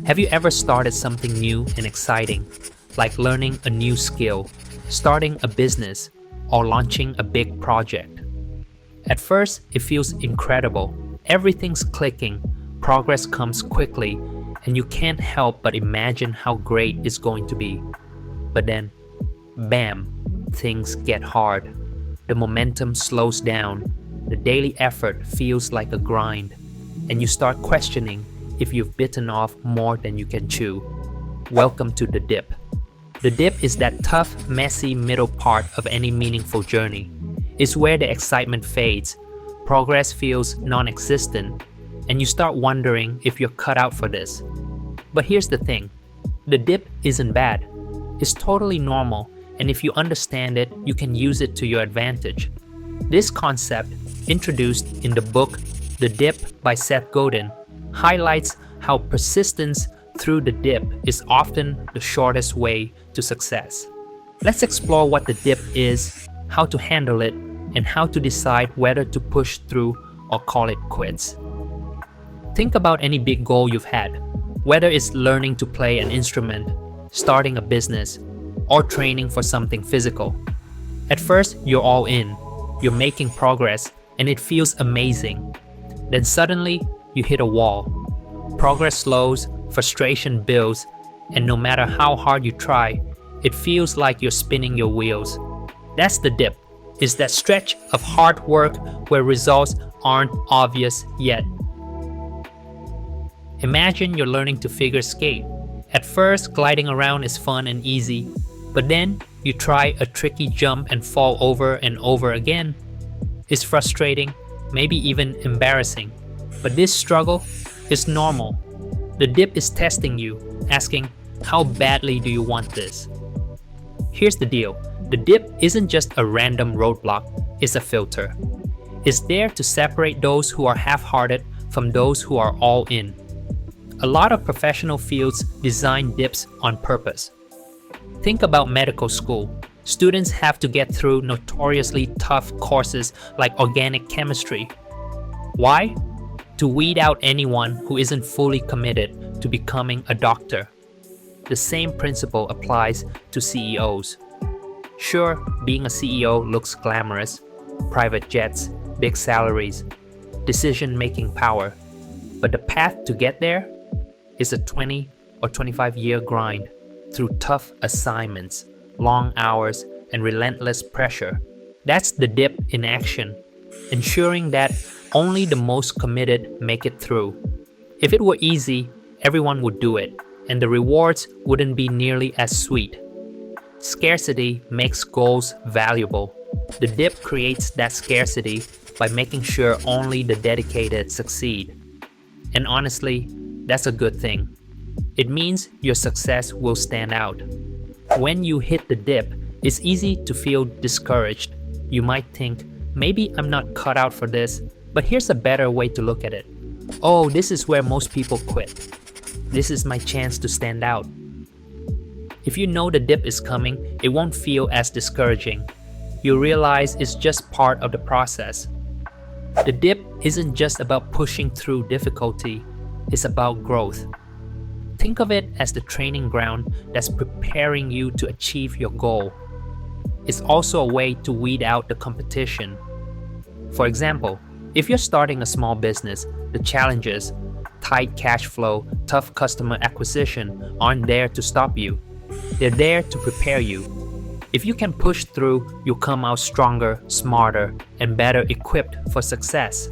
Have you ever started something new and exciting, like learning a new skill, starting a business, or launching a big project? At first, it feels incredible. Everything's clicking, progress comes quickly, and you can't help but imagine how great it's going to be. But then, bam, things get hard. The momentum slows down, the daily effort feels like a grind, and you start questioning if you've bitten off more than you can chew. Welcome to the dip. The dip is that tough, messy middle part of any meaningful journey. It's where the excitement fades, progress feels non-existent, and you start wondering if you're cut out for this. But here's the thing, the dip isn't bad. It's totally normal, and if you understand it, you can use it to your advantage. This concept, introduced in the book The Dip by Seth Godin, highlights how persistence through the dip is often the shortest way to success. Let's explore what the dip is, how to handle it, and how to decide whether to push through or call it quits. Think about any big goal you've had, whether it's learning to play an instrument, starting a business, or training for something physical. At first, you're all in, you're making progress, and it feels amazing. Then suddenly, you hit a wall. Progress slows, frustration builds, and no matter how hard you try, it feels like you're spinning your wheels. That's the dip. It's that stretch of hard work where results aren't obvious yet. Imagine you're learning to figure skate. At first, gliding around is fun and easy, but then you try a tricky jump and fall over and over again. It's frustrating, maybe even embarrassing. But this struggle is normal. The dip is testing you, asking, how badly do you want this? Here's the deal. The dip isn't just a random roadblock, it's a filter. It's there to separate those who are half-hearted from those who are all in. A lot of professional fields design dips on purpose. Think about medical school. Students have to get through notoriously tough courses like organic chemistry. Why? To weed out anyone who isn't fully committed to becoming a doctor. The same principle applies to CEOs. Sure, being a CEO looks glamorous, private jets, big salaries, decision-making power, but the path to get there is a 20 or 25-year grind through tough assignments, long hours, and relentless pressure. That's the dip in action, ensuring that only the most committed make it through. If it were easy, everyone would do it, and the rewards wouldn't be nearly as sweet. Scarcity makes goals valuable. The dip creates that scarcity by making sure only the dedicated succeed. And honestly, that's a good thing. It means your success will stand out. When you hit the dip, it's easy to feel discouraged. You might think, maybe I'm not cut out for this, but here's a better way to look at it. Oh, this is where most people quit. This is my chance to stand out. If you know the dip is coming, it won't feel as discouraging. You realize it's just part of the process. The dip isn't just about pushing through difficulty, it's about growth. Think of it as the training ground that's preparing you to achieve your goal. It's also a way to weed out the competition. For example, if you're starting a small business, the challenges, tight cash flow, tough customer acquisition aren't there to stop you. They're there to prepare you. If you can push through, you'll come out stronger, smarter, and better equipped for success.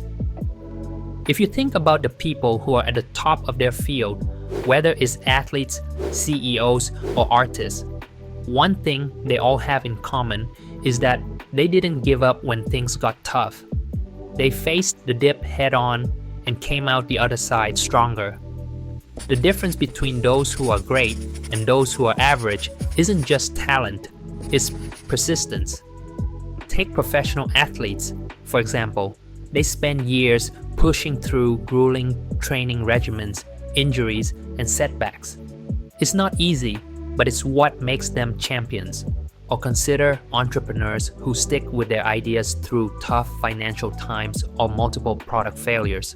If you think about the people who are at the top of their field, whether it's athletes, CEOs, or artists, one thing they all have in common is that they didn't give up when things got tough. They faced the dip head-on and came out the other side stronger. The difference between those who are great and those who are average isn't just talent, it's persistence. Take professional athletes, for example. They spend years pushing through grueling training regimens, injuries, and setbacks. It's not easy, but it's what makes them champions. Or consider entrepreneurs who stick with their ideas through tough financial times or multiple product failures.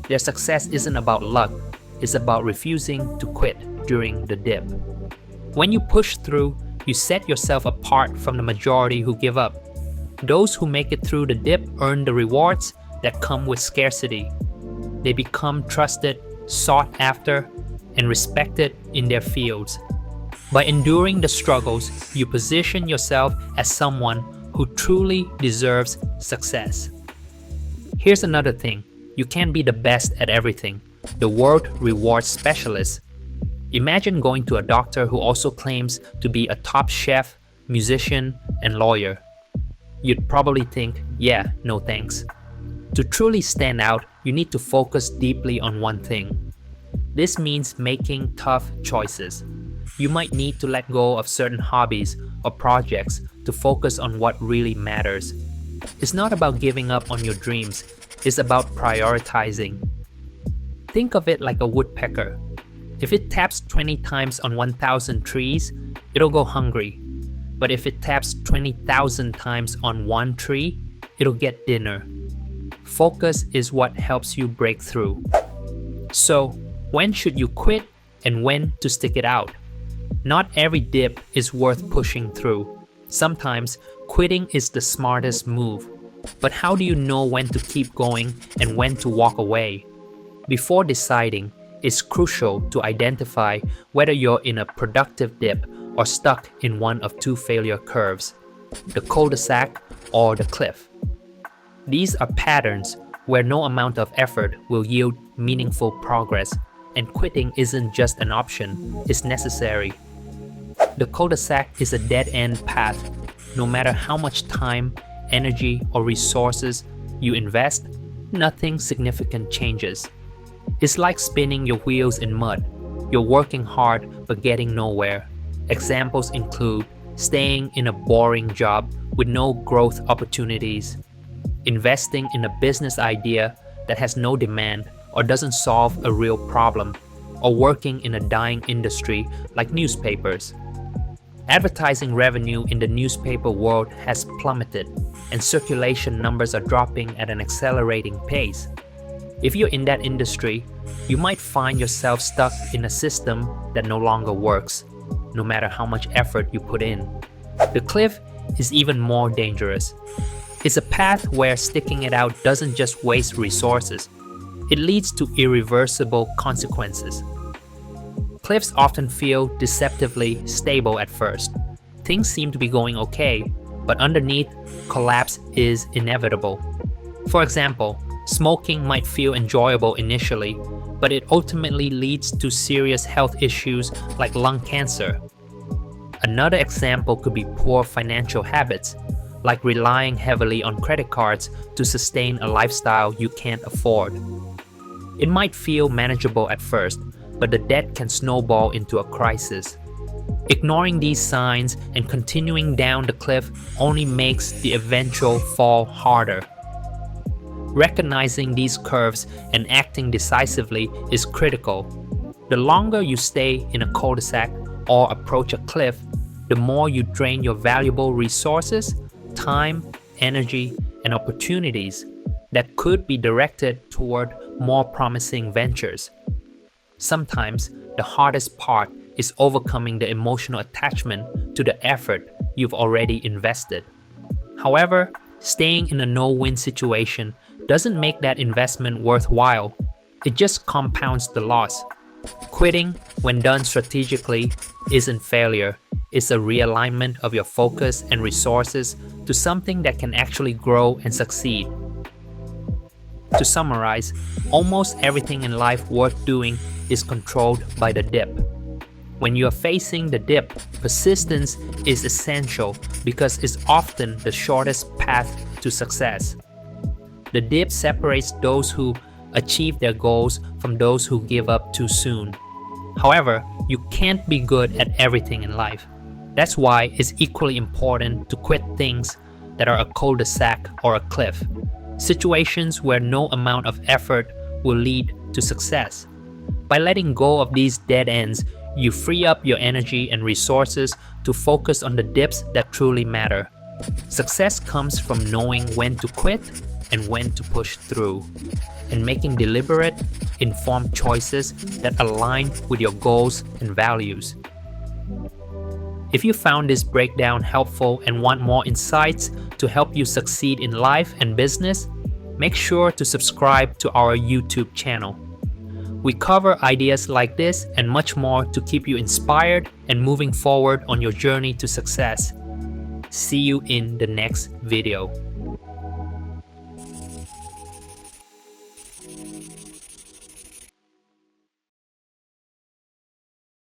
Their success isn't about luck, is about refusing to quit during the dip. When you push through, you set yourself apart from the majority who give up. Those who make it through the dip earn the rewards that come with scarcity. They become trusted, sought after, and respected in their fields. By enduring the struggles, you position yourself as someone who truly deserves success. Here's another thing. You can't be the best at everything. The world rewards specialists. Imagine going to a doctor who also claims to be a top chef, musician, and lawyer. You'd probably think, yeah, no thanks. To truly stand out, you need to focus deeply on one thing. This means making tough choices. You might need to let go of certain hobbies or projects to focus on what really matters. It's not about giving up on your dreams, it's about prioritizing. Think of it like a woodpecker. If it taps 20 times on 1,000 trees, it'll go hungry. But if it taps 20,000 times on one tree, it'll get dinner. Focus is what helps you break through. So, when should you quit and when to stick it out? Not every dip is worth pushing through. Sometimes, quitting is the smartest move. But how do you know when to keep going and when to walk away? Before deciding, it's crucial to identify whether you're in a productive dip or stuck in one of two failure curves, the cul-de-sac or the cliff. These are patterns where no amount of effort will yield meaningful progress, and quitting isn't just an option, it's necessary. The cul-de-sac is a dead-end path. No matter how much time, energy, or resources you invest, nothing significant changes. It's like spinning your wheels in mud. You're working hard but getting nowhere. Examples include staying in a boring job with no growth opportunities, investing in a business idea that has no demand or doesn't solve a real problem, or working in a dying industry like newspapers. Advertising revenue in the newspaper world has plummeted, and circulation numbers are dropping at an accelerating pace. If you're in that industry, you might find yourself stuck in a system that no longer works, no matter how much effort you put in. The cliff is even more dangerous. It's a path where sticking it out doesn't just waste resources, it leads to irreversible consequences. Cliffs often feel deceptively stable at first. Things seem to be going okay, but underneath, collapse is inevitable. For example, smoking might feel enjoyable initially, but it ultimately leads to serious health issues like lung cancer. Another example could be poor financial habits, like relying heavily on credit cards to sustain a lifestyle you can't afford. It might feel manageable at first, but the debt can snowball into a crisis. Ignoring these signs and continuing down the cliff only makes the eventual fall harder. Recognizing these curves and acting decisively is critical. The longer you stay in a cul-de-sac or approach a cliff, the more you drain your valuable resources, time, energy, and opportunities that could be directed toward more promising ventures. Sometimes, the hardest part is overcoming the emotional attachment to the effort you've already invested. However, staying in a no-win situation doesn't make that investment worthwhile. It just compounds the loss. Quitting, when done strategically, isn't failure. It's a realignment of your focus and resources to something that can actually grow and succeed. To summarize, almost everything in life worth doing is controlled by the dip. When you are facing the dip, persistence is essential because it's often the shortest path to success. The dip separates those who achieve their goals from those who give up too soon. However, you can't be good at everything in life. That's why it's equally important to quit things that are a cul-de-sac or a cliff, situations where no amount of effort will lead to success. By letting go of these dead ends, you free up your energy and resources to focus on the dips that truly matter. Success comes from knowing when to quit and when to push through, and making deliberate, informed choices that align with your goals and values. If you found this breakdown helpful and want more insights to help you succeed in life and business, make sure to subscribe to our YouTube channel. We cover ideas like this and much more to keep you inspired and moving forward on your journey to success. See you in the next video.